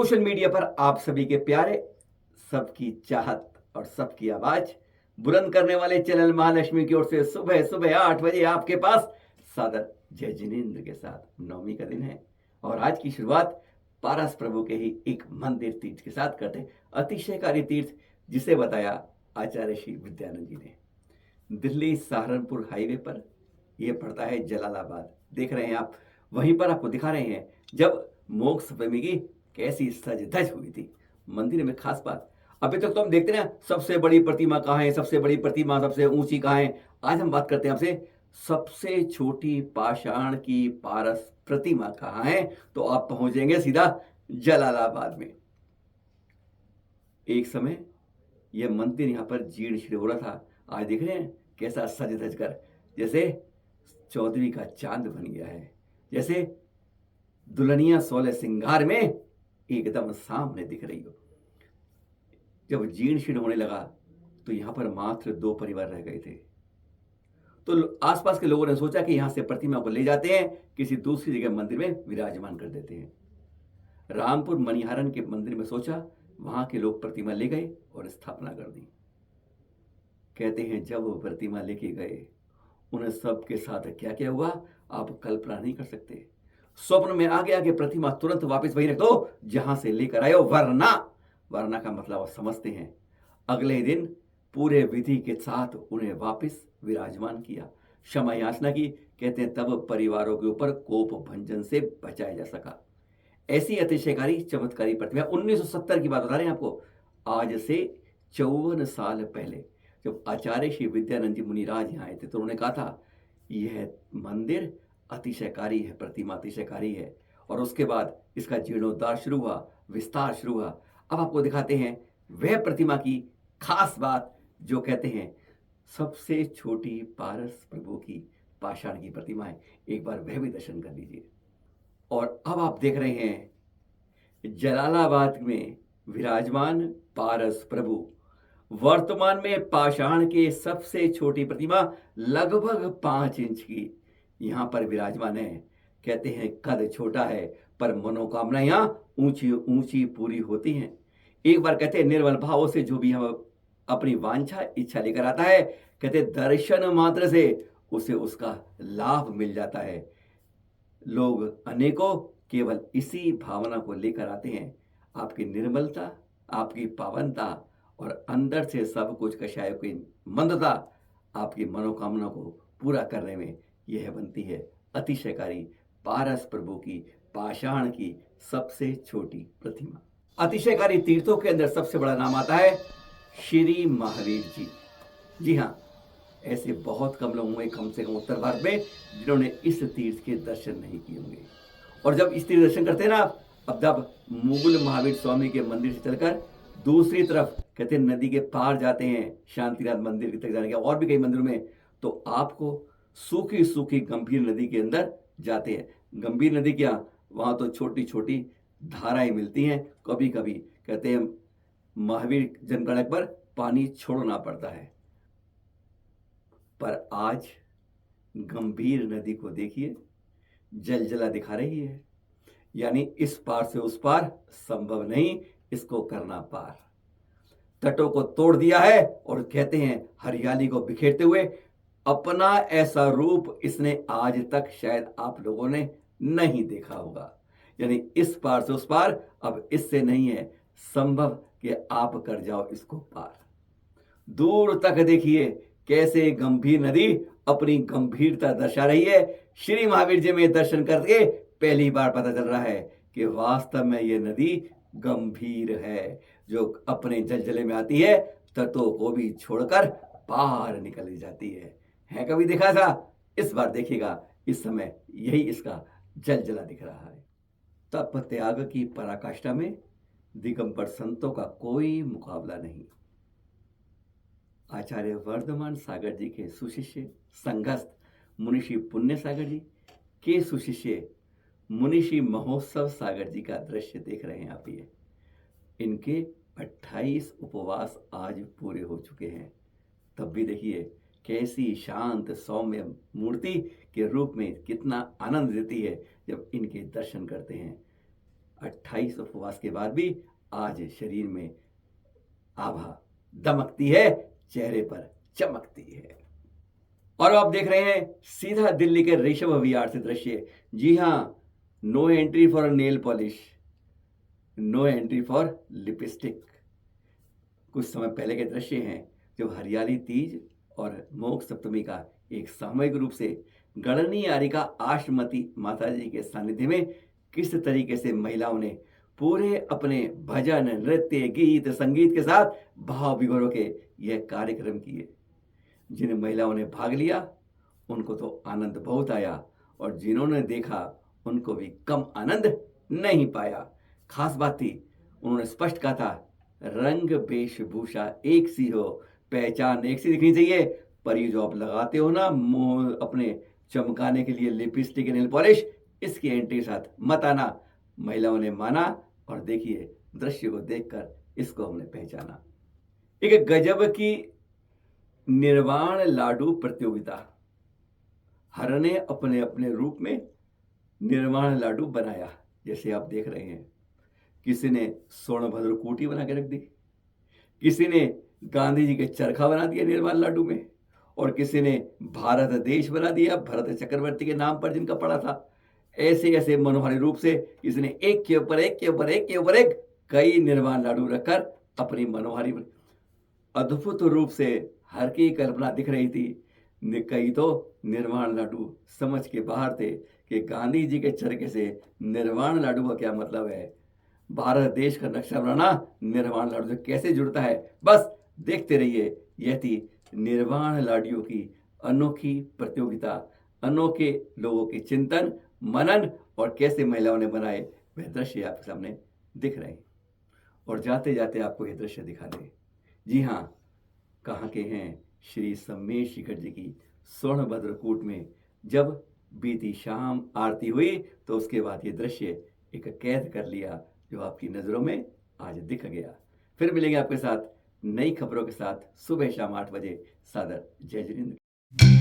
Social media पर आप सभी के प्यारे, सबकी चाहत और सबकी आवाज बुलंद करने वाले चैनल महालक्ष्मी की ओर से सुबह सुबह 8 बजे आपके पास सादर जय जिनेन्द्र के साथ नवमी का दिन है और आज की शुरुआत पारस प्रभु के ही एक मंदिर तीर्थ के साथ करते अतिशयकारी तीर्थ, जिसे बताया आचार्य श्री विद्यानंद जी ने। दिल्ली सहारनपुर हाईवे पर यह पड़ता है जलालाबाद। देख रहे हैं आप, वहीं पर आपको दिखा रहे हैं जब मोक्ष प्रेमी की कैसी सज धज हुई थी मंदिर में। खास बात, अभी तक तो हम देखते ना सबसे बड़ी प्रतिमा कहाँ है, सबसे बड़ी प्रतिमा सबसे ऊंची कहाँ है। आज हम बात करते हैं आपसे सबसे छोटी पाषाण की पारस प्रतिमा कहाँ है, तो आप पहुंचेंगे सीधा जलालाबाद में। एक समय यह मंदिर यहाँ पर जीर्ण शीर्ण हो रहा था, आज देख रहे हैं कैसा सज धज कर जैसे चौदहवीं का चांद बन गया है, जैसे दुल्हनिया सोलह सिंगार में एकदम सामने दिख रही हो। जब जीर्ण शीर्ण होने लगा तो यहां पर मात्र 2 परिवार रह गए थे, तो आसपास के लोगों ने सोचा कि यहां से प्रतिमा को ले जाते हैं, किसी दूसरी जगह मंदिर में विराजमान कर देते हैं। रामपुर मणिहारन के मंदिर में सोचा, वहां के लोग प्रतिमा ले गए और स्थापना कर दी। कहते हैं जब वो प्रतिमा लेके गए, उन्हें सबके साथ क्या क्या हुआ आप कल्पना नहीं कर सकते। स्वप्न में आ गया कि प्रतिमा तुरंत वापस वही रख दो जहां से लेकर आए हो, वरना वरना का मतलब आप समझते हैं। अगले दिन पूरे विधि के साथ उन्हें वापस विराजमान किया, क्षमा याचना की। कहते हैं तब परिवारों के ऊपर कोप भंजन से बचाया जा सका। ऐसी अतिशयकारी चमत्कारी प्रतिमा 1970 की बात बता रहे हैं आपको। आज से 54 साल पहले जब आचार्य श्री विद्यानंद जी मुनिराज यहाँ आए थे, तो उन्होंने कहा था यह मंदिर अतिशयकारी है, प्रतिमा अतिशयकारी है। और उसके बाद इसका जीर्णोद्धार शुरू हुआ, विस्तार शुरू हुआ। अब आपको दिखाते हैं वह प्रतिमा की खास बात, जो कहते हैं सबसे छोटी पारस प्रभु की पाषाण की प्रतिमा है। एक बार वह भी दर्शन कर लीजिए। और अब आप देख रहे हैं जलालाबाद में विराजमान पारस प्रभु। वर्तमान में पाषाण के सबसे छोटी प्रतिमा लगभग 5 इंच की यहां पर विराजमान है। कहते हैं कद छोटा है पर मनोकामना यहां ऊंची ऊंची पूरी होती हैं। एक बार कहते हैं निर्मल भावों से जो भी हम अपनी वांछा इच्छा लेकर आता है, कहते दर्शन मात्र से उसे उसका लाभ मिल जाता है। लोग अनेकों केवल इसी भावना को लेकर आते हैं। आपकी निर्मलता, आपकी पावनता और अंदर से सब कुछ कषाय की मंदता आपकी मनोकामना को पूरा करने में यह बनती है अतिशयकारी पारस प्रभु की पाषाण की सबसे छोटी प्रतिमा। अतिशयकारी तीर्थों के अंदर सबसे बड़ा नाम आता है श्री महावीर जी। जी हाँ, ऐसे बहुत कम लोग होंगे, कम से कम उत्तर भारत में, जिन्होंने इस तीर्थ के दर्शन नहीं किए होंगे। और जब इस तीर्थ दर्शन करते हैं ना, अब जब मुगल महावीर स्वामी के मंदिर से चलकर दूसरी तरफ कहते हैं नदी के पार जाते हैं, शांतिनाथ मंदिर तक जाने के, और भी कई मंदिरों में, तो आपको सूखी सूखी गंभीर नदी के अंदर जाते हैं। गंभीर नदी क्या, वहां तो छोटी छोटी धाराएं मिलती हैं। कभी कभी कहते हैं महावीर जनगणक पर पानी छोड़ना पड़ता है। पर आज गंभीर नदी को देखिए, जल जला दिखा रही है। यानी इस पार से उस पार संभव नहीं, इसको करना पार। तटों को तोड़ दिया है और कहते हैं हरियाली को बिखेरते हुए अपना ऐसा रूप इसने आज तक शायद आप लोगों ने नहीं देखा होगा। यानी इस पार से उस पार अब इससे नहीं है संभव कि आप कर जाओ इसको पार। दूर तक देखिए कैसे गंभीर नदी अपनी गंभीरता दर्शा रही है। श्री महावीर जी में दर्शन करके पहली बार पता चल रहा है कि वास्तव में यह नदी गंभीर है, जो अपने जलजले में आती है, तटों को भी छोड़कर पार निकल जाती है। कभी देखा था? इस बार देखिएगा, इस समय यही इसका जलजला दिख रहा है। तप त्याग की पराकाष्ठा में दिगंबर संतों का कोई मुकाबला नहीं। आचार्य वर्धमान सागर जी के सुशिष्य संघस्थ मुनिषी पुण्य सागर जी के सुशिष्य मुनिषी महोत्सव सागर जी का दृश्य देख रहे हैं आप। ये इनके 28 उपवास आज पूरे हो चुके हैं। तब भी देखिए कैसी शांत सौम्य मूर्ति के रूप में कितना आनंद देती है जब इनके दर्शन करते हैं। 28 उपवास के बाद भी आज शरीर में आभा दमकती है, चेहरे पर चमकती है। और आप देख रहे हैं सीधा दिल्ली के ऋषभ विहार से दृश्य। जी हाँ, no entry for nail polish, no entry for lipstick. कुछ समय पहले के दृश्य हैं जब हरियाली तीज और मोक्ष सप्तमी का एक सामूहिक रूप से गणनीय आरिका आश्रमती माता जी के सानिध्य में किस तरीके से महिलाओं ने पूरे अपने भजन, नृत्य, गीत, संगीत के साथ भाव विभोर के यह कार्यक्रम किए। जिन महिलाओं ने भाग लिया उनको तो आनंद बहुत आया, और जिन्होंने देखा उनको भी कम आनंद नहीं पाया। खास बात थी, उन्होंने स्पष्ट कहा था, रंग वेशभूषा एक सी हो, पहचान एक सी दिखनी चाहिए, पर ये जो आप लगाते हो ना मुंह अपने चमकाने के लिए लिपस्टिक, नेल पॉलिश, इसकी एंट्री के साथ मत आना। महिलाओं ने माना, और देखिए दृश्य को देखकर इसको हमने पहचाना। एक गजब की निर्वाण लाडू प्रतियोगिता। हर ने अपने अपने रूप में निर्वाण लाडू बनाया, जैसे आप देख रहे हैं। किसी ने सोनभद्र कूटी बना के रख दी, किसी ने गांधी जी के चरखा बना दिया निर्वाण लाडू में, और किसी ने भारत देश बना दिया भरत चक्रवर्ती के नाम पर जिनका पड़ा था। ऐसे ऐसे मनोहारी रूप से किसी ने एक के ऊपर एक के ऊपर एक के ऊपर एक कई निर्वाण लाडू रखकर अपनी मनोहारी अद्भुत रूप से हर की कल्पना दिख रही थी। कई तो निर्वाण लाडू समझ के बाहर थे कि गांधी जी के चरखे से निर्वाण लाडू का क्या मतलब है। भारत देश का नक्शा बनाना निर्वाण लाडू से कैसे जुड़ता है, बस देखते रहिए। यह थी निर्वाण लाडुओं की अनोखी प्रतियोगिता। अनोखे लोगों के चिंतन, मनन, और कैसे महिलाओं ने बनाए वह दृश्य आपके सामने दिख रहे हैं। और जाते जाते आपको यह दृश्य दिखा दे, जी हाँ, कहाँ के हैं श्री सम्मेश शिखर जी की सोनभद्र कूट में जब बीती शाम आरती हुई, तो उसके बाद ये दृश्य एक कैद कर लिया जो आपकी नज़रों में आज दिख गया। फिर मिलेंगे आपके साथ नई खबरों के साथ सुबह शाम 8 बजे। सादर जय जिनेंद्र।